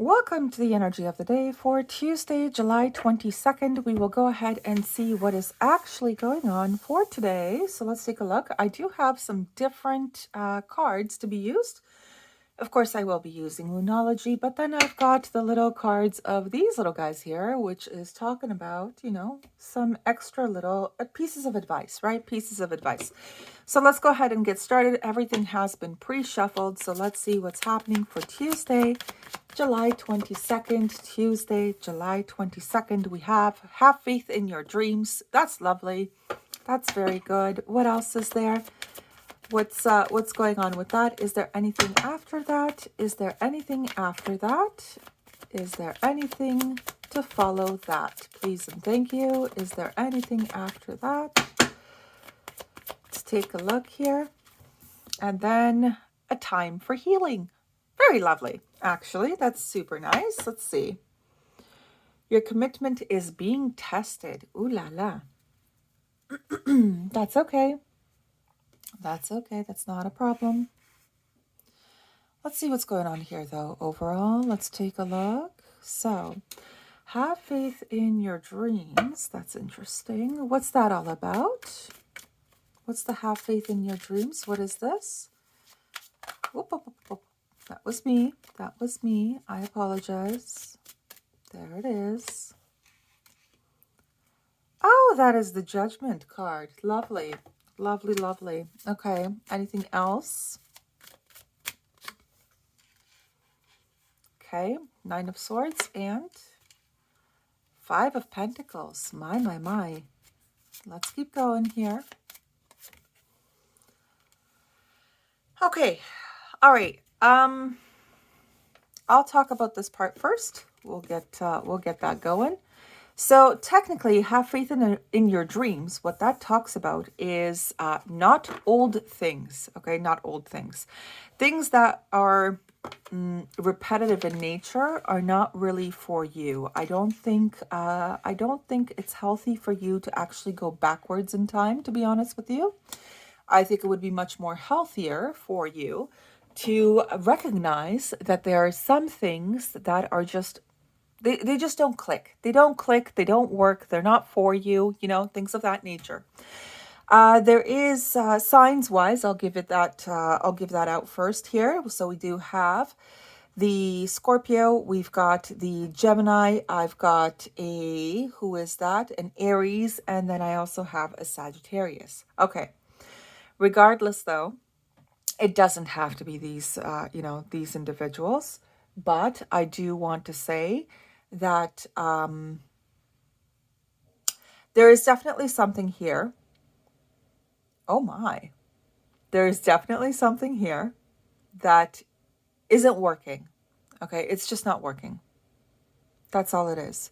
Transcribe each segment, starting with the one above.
Welcome to the energy of the day for Tuesday, July 22nd. We will go ahead and see what is actually going on for today. So let's take a look. I do have some different cards to be used. Of course, I will be using Lunology, but then I've got the little cards of these little guys here, which is talking about, some extra little pieces of advice, right? Pieces of advice. So let's go ahead and get started. Everything has been pre-shuffled, so let's see what's happening for Tuesday, July 22nd. Tuesday, July 22nd, we have faith in your dreams. That's lovely. That's very good. What else is there? What's going on with that? Is there anything after that? Is there anything after that? Is there anything to follow that? Please and thank you. Is there anything after that? Let's take a look here. And then a time for healing. Very lovely, actually. That's super nice. Let's see. Your commitment is being tested. Ooh la la. That's okay. That's okay. That's not a problem. Let's see what's going on here, though. Overall, let's take a look. So, have faith in your dreams. That's interesting. What's that all about? What's the have faith in your dreams? What is this? Whoop, whoop, whoop, whoop. That was me. That was me. I apologize. There it is. Oh, that is the Judgment card. Lovely. Lovely, lovely. Okay. Anything else? Okay. 9 of Swords and 5 of Pentacles. My. Let's keep going here. Okay. All right. I'll talk about this part first. We'll get that going. So technically, have faith in your dreams. What that talks about is not old things, okay? Not old things. Things that are repetitive in nature are not really for you. I don't think it's healthy for you to actually go backwards in time, to be honest with you. I think it would be much more healthier for you to recognize that there are some things that are just They just don't click. They don't click. They don't work. They're not for you, things of that nature. There is signs-wise, I'll give that out first here. So we do have the Scorpio. We've got the Gemini. I've got who is that? An Aries. And then I also have a Sagittarius. Okay. Regardless, though, it doesn't have to be these individuals. But I do want to say that there is definitely something here. Oh my. There is definitely something here that isn't working. Okay, it's just not working. That's all it is.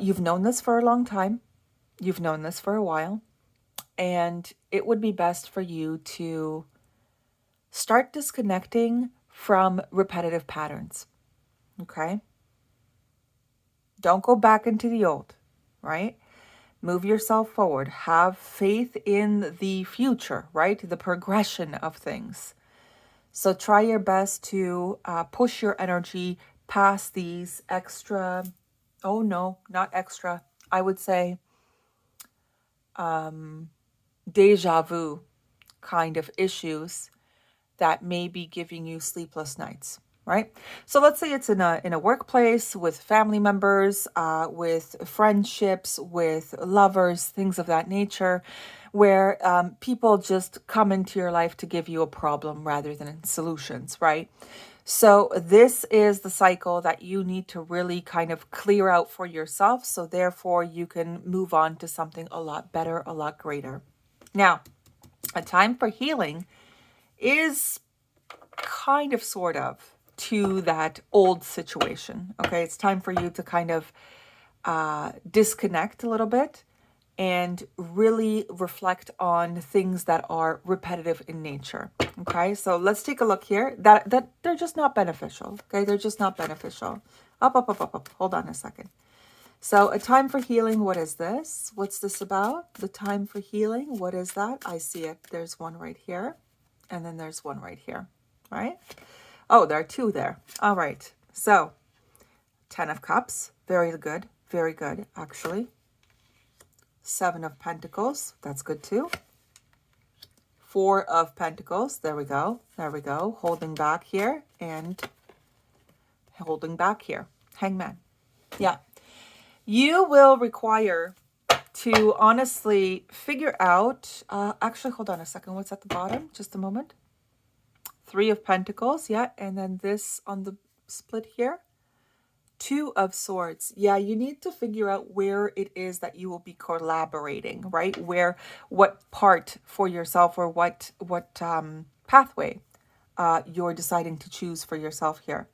You've known this for a long time. You've known this for a while. And it would be best for you to start disconnecting from repetitive patterns. Okay? Don't go back into the old, right? Move yourself forward. Have faith in the future, right? The progression of things. So try your best to push your energy past these extra, oh no, not extra, I would say deja vu kind of issues that may be giving you sleepless nights. Right? So let's say it's in a workplace with family members, with friendships, with lovers, things of that nature, where people just come into your life to give you a problem rather than solutions, right? So this is the cycle that you need to really kind of clear out for yourself. So therefore you can move on to something a lot better, a lot greater. Now, a time for healing is kind of sort of to that old situation. Okay, it's time for you to kind of disconnect a little bit and really reflect on things that are repetitive in nature. Okay, so let's take a look here. That they're just not beneficial. Okay, they're just not beneficial. Up. Hold on a second. So a time for healing, what is this? What's this about? The time for healing, what is that? I see it. There's one right here. And then there's one right here, right? Oh, there are two there. All right. So Ten of Cups. Very good. Very good, actually. Seven of Pentacles. That's good too. Four of Pentacles. There we go. There we go. Holding back here and holding back here. Hangman. Yeah. You will require to honestly figure out, actually, hold on a second. What's at the bottom? Just a moment. Three of Pentacles. Yeah. And then this on the split here. Two of Swords. Yeah, you need to figure out where it is that you will be collaborating, right? What part for yourself, or what pathway you're deciding to choose for yourself here.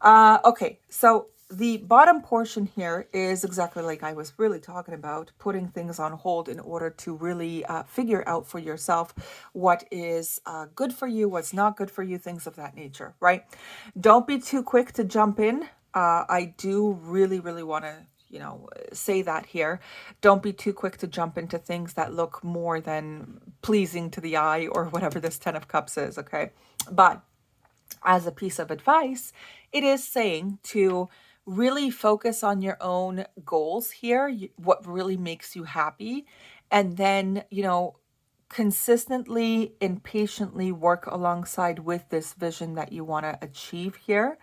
Okay, so the bottom portion here is exactly like I was really talking about, putting things on hold in order to really figure out for yourself what is good for you, what's not good for you, things of that nature, right? Don't be too quick to jump in. I do really, really want to, say that here. Don't be too quick to jump into things that look more than pleasing to the eye, or whatever this Ten of Cups is, okay? But as a piece of advice, it is saying to really focus on your own goals here, what really makes you happy, and then, consistently and patiently work alongside with this vision that you want to achieve here,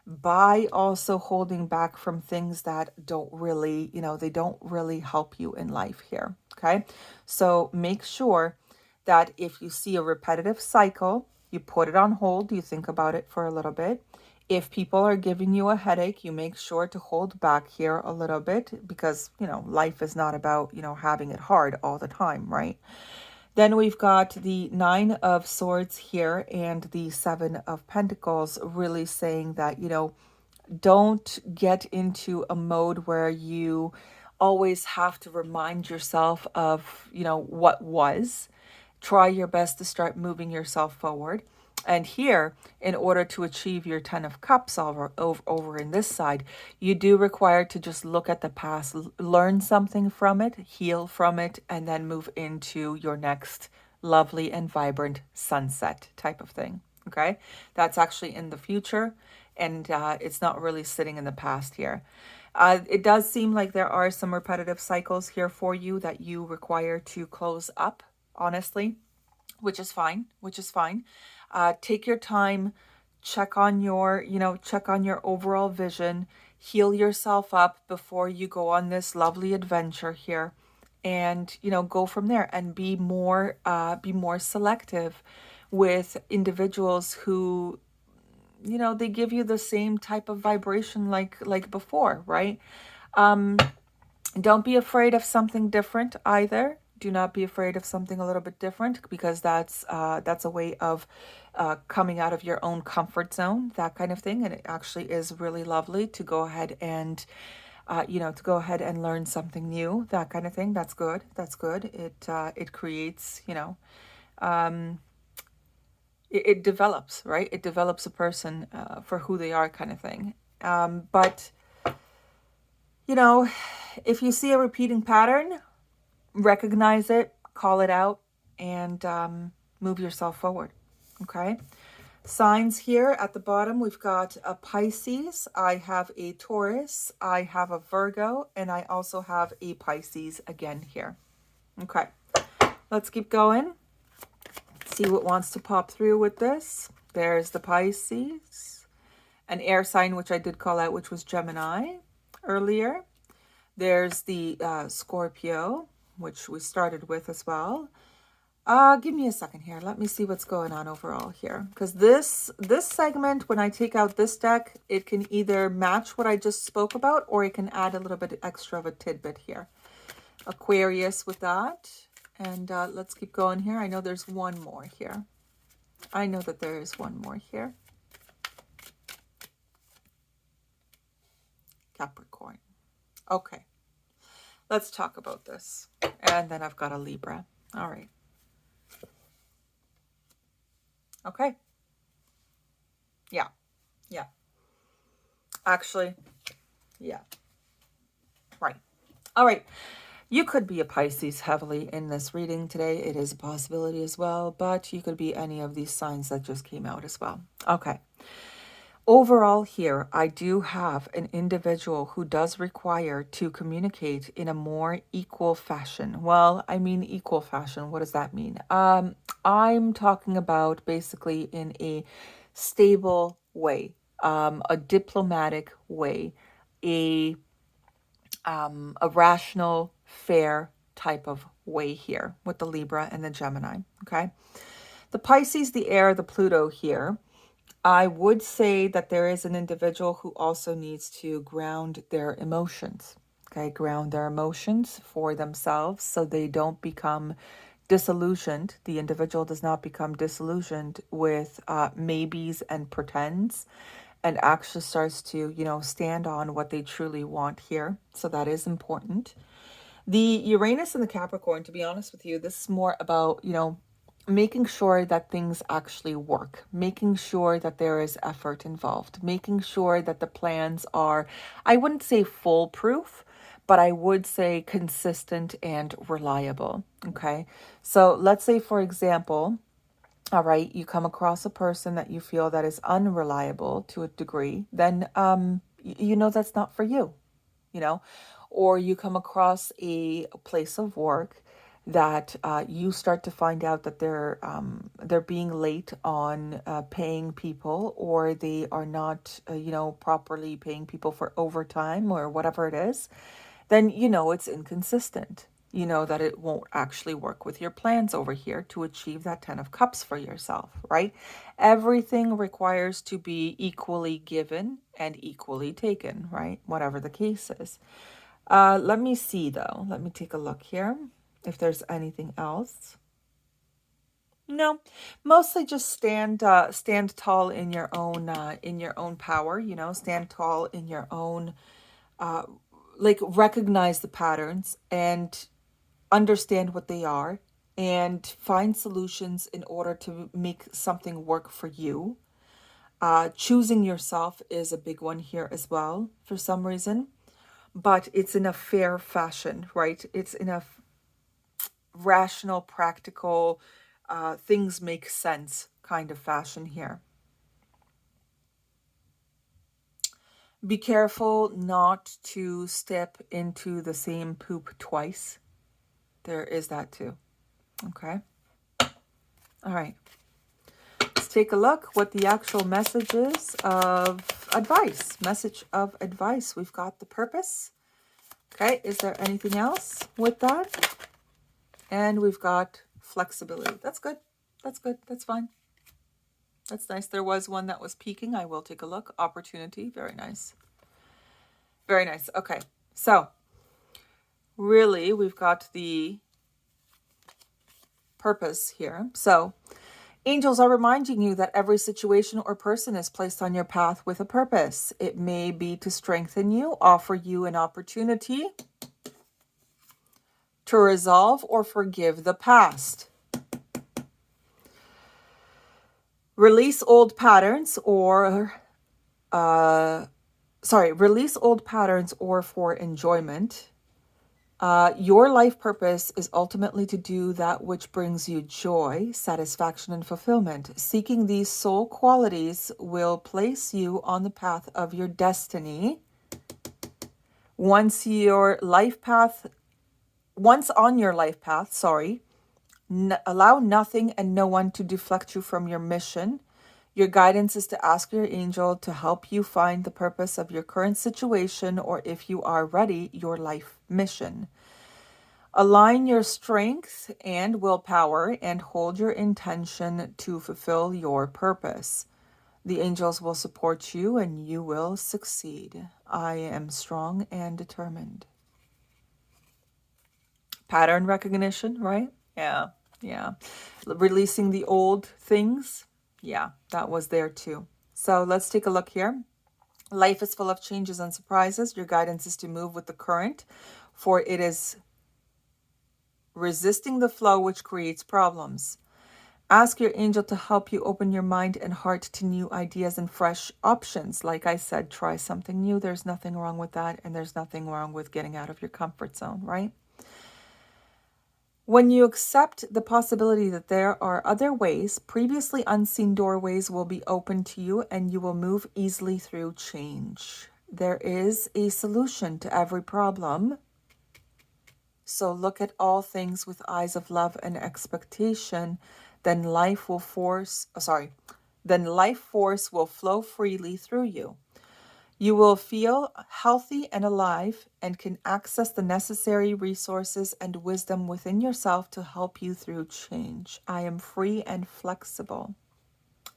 by also holding back from things that don't really, they don't really help you in life here. Okay. So make sure that if you see a repetitive cycle, you put it on hold, you think about it for a little bit. If people are giving you a headache, you make sure to hold back here a little bit, because, life is not about, having it hard all the time, right? Then we've got the Nine of Swords here and the Seven of Pentacles, really saying that, don't get into a mode where you always have to remind yourself of, what was. Try your best to start moving yourself forward. And here, in order to achieve your Ten of Cups over in this side, you do require to just look at the past, learn something from it, heal from it, and then move into your next lovely and vibrant sunset type of thing. Okay? That's actually in the future, and it's not really sitting in the past here. It does seem like there are some repetitive cycles here for you that you require to close up, honestly, which is fine, take your time, check on your overall vision, heal yourself up before you go on this lovely adventure here, and, go from there, and be more selective with individuals who, they give you the same type of vibration like before, right? Don't be afraid of something different either. Do not be afraid of something a little bit different, because that's a way of coming out of your own comfort zone, that kind of thing. And it actually is really lovely to go ahead and, learn something new, that kind of thing. That's good. That's good. It creates, it develops, right? It develops a person for who they are, kind of thing. But, if you see a repeating pattern, recognize it, call it out, and move yourself forward. Okay. Signs here at the bottom, we've got a Pisces, I have a Taurus, I have a Virgo, and I also have a Pisces again here. Okay. Let's keep going. See what wants to pop through with this. There's the Pisces, an air sign, which I did call out, which was Gemini earlier. There's the Scorpio, which we started with as well. Give me a second here. Let me see what's going on overall here. Because this segment, when I take out this deck, it can either match what I just spoke about, or it can add a little bit extra of a tidbit here. Aquarius with that. And let's keep going here. I know there's one more here. I know that there is one more here. Capricorn. Okay. Let's talk about this. And then I've got a Libra. All right. Okay. Yeah. Yeah. Actually, yeah. Right. All right. You could be a Pisces heavily in this reading today. It is a possibility as well, but you could be any of these signs that just came out as well. Okay. Overall here, I do have an individual who does require to communicate in a more equal fashion. Well, I mean equal fashion. What does that mean? I'm talking about basically in a stable way, a diplomatic way, a a rational, fair type of way here with the Libra and the Gemini. Okay, the Pisces, the air, the Pluto here. I would say that there is an individual who also needs to ground their emotions. Okay, ground their emotions for themselves so they don't become disillusioned. The individual does not become disillusioned with maybes and pretends and actually starts to, stand on what they truly want here. So that is important. The Uranus and the Capricorn, to be honest with you, this is more about, making sure that things actually work, making sure that there is effort involved, making sure that the plans are, I wouldn't say foolproof, but I would say consistent and reliable. Okay. So let's say, for example, all right, you come across a person that you feel that is unreliable to a degree, then you know that's not for you, you know, or you come across a place of work that you start to find out that they're being late on paying people, or they are not properly paying people for overtime or whatever it is, then it's inconsistent. You know that it won't actually work with your plans over here to achieve that 10 of cups for yourself, right? Everything requires to be equally given and equally taken, right? Whatever the case is. Let me see though. Let me take a look here if there's anything else. No, mostly just stand tall in your own power. Stand tall in your own like recognize the patterns and understand what they are and find solutions in order to make something work for you. Choosing yourself is a big one here as well for some reason, but it's in a fair fashion, right? It's in a rational, practical, things make sense kind of fashion here. Be careful not to step into the same poop twice. There is that too. Okay. All right. Let's take a look what the actual message is of advice. Message of advice. We've got the purpose. Okay. Is there anything else with that? And we've got flexibility. That's good. That's good. That's fine. That's nice. There was one that was peaking. I will take a look. Opportunity. Very nice. Very nice. Okay. So really, we've got the purpose here. So angels are reminding you that every situation or person is placed on your path with a purpose. It may be to strengthen you, offer you an opportunity to resolve or forgive the past. Release old patterns release old patterns or for enjoyment. Your life purpose is ultimately to do that which brings you joy, satisfaction, and fulfillment. Seeking these soul qualities will place you on the path of your destiny. Once on your life path, allow nothing and no one to deflect you from your mission. Your guidance is to ask your angel to help you find the purpose of your current situation, or if you are ready, your life mission. Align your strength and willpower and hold your intention to fulfill your purpose. The angels will support you and you will succeed. I am strong and determined. Pattern recognition, right? Yeah. Releasing the old things. Yeah, that was there too. So let's take a look here. Life is full of changes and surprises. Your guidance is to move with the current, for it is resisting the flow which creates problems. Ask your angel to help you open your mind and heart to new ideas and fresh options. Like I said, try something new. There's nothing wrong with that, and there's nothing wrong with getting out of your comfort zone, right? When you accept the possibility that there are other ways, previously unseen doorways will be open to you and you will move easily through change. There is a solution to every problem. So look at all things with eyes of love and expectation. Then life force will flow freely through you. You will feel healthy and alive and can access the necessary resources and wisdom within yourself to help you through change. I am free and flexible.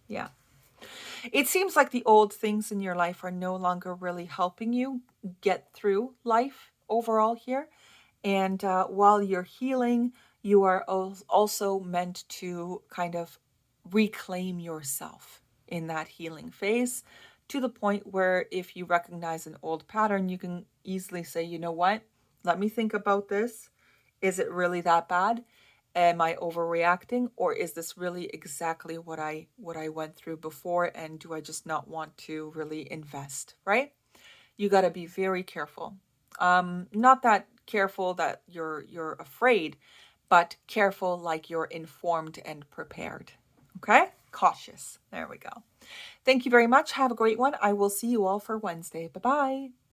Yeah. It seems like the old things in your life are no longer really helping you get through life overall here. And while you're healing, you are also meant to kind of reclaim yourself in that healing phase, to the point where if you recognize an old pattern, you can easily say, you know what, let me think about this. Is it really that bad? Am I overreacting, or is this really exactly what I went through before, and do I just not want to really invest, right? You got to be very careful. Not that careful that you're afraid, but careful like you're informed and prepared. Okay? Cautious. There we go. Thank you very much. Have a great one. I will see you all for Wednesday. Bye-bye.